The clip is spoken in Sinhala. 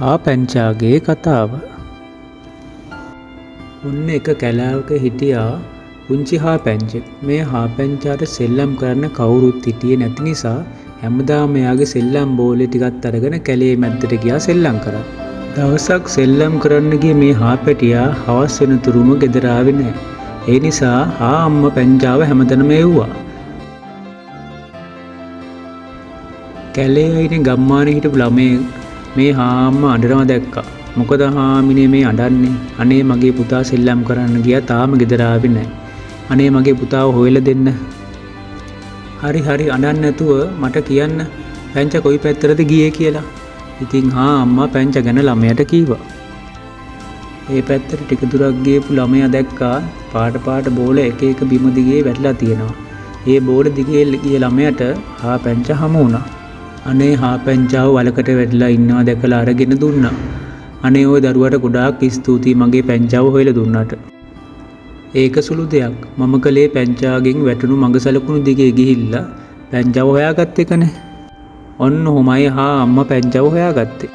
ආපැංචාගේ කතාව. ඔන්න එක කැලෑවක හිටියා පුංචි හාපැංචෙක්. මේ හාපැංචාට සෙල්ලම් කරන්න කවුරුත් හිටියේ නැති නිසා හැමදාම එයාගේ සෙල්ලම් බෝලේ ටිකක් අරගෙන කැලේ මැද්දට ගියා සෙල්ලම් කරන්න. දවසක් සෙල්ලම් කරන්න ගිය මේ හාපැටියා හවස් වෙනතුරුම ගෙදර ආවේ නැහැ. ඒ නිසා අම්මා පැංචාව හැමතැනම එව්වා. කැලේ ඉන්නේ ගම්මානේ හිටපු ළමයෙක් මේ අම්මා අඬනවා දැක්කා. මොකද හාමිනේ මේ අඬන්නේ? අනේ මගේ පුතා සෙල්ලම් කරන්න ගියා තාම ගෙදර ආවේ නැහැ. අනේ මගේ පුතාව හොයලා දෙන්න. හරි අඬන්න නැතුව මට කියන්න පැංචා කොයි පැත්තටද ගියේ කියලා. ඉතින් අම්මා පැංචා ගැන ළමයාට කීවා. ඒ පැත්තට ටික දුරක් ගියපු ළමයා දැක්කා පාට බෝල එක බිම දිගේ වැටලා තියෙනවා. ඒ බෝල දිගේ ගිය ළමයාට පැංචා හමු වුණා. අනේ හාපැංචාව වලකට වැටලා ඉන්නවා දැකලා අරගෙන දුන්නා. අනේ ওই දරුවට ගොඩාක් ස්තුතියි මගේ පැංචාව හොයලා දුන්නාට. ඒක සුළු දෙයක්. මම කලේ පැංචාගෙන් වැටුණු මඟ සලකුණු දිගේ ගිහිල්ලා පැංචාව හොයාගත්ත එකනේ. ඔන්න ඔහොමයි අම්මා පැංචාව හොයාගත්තේ.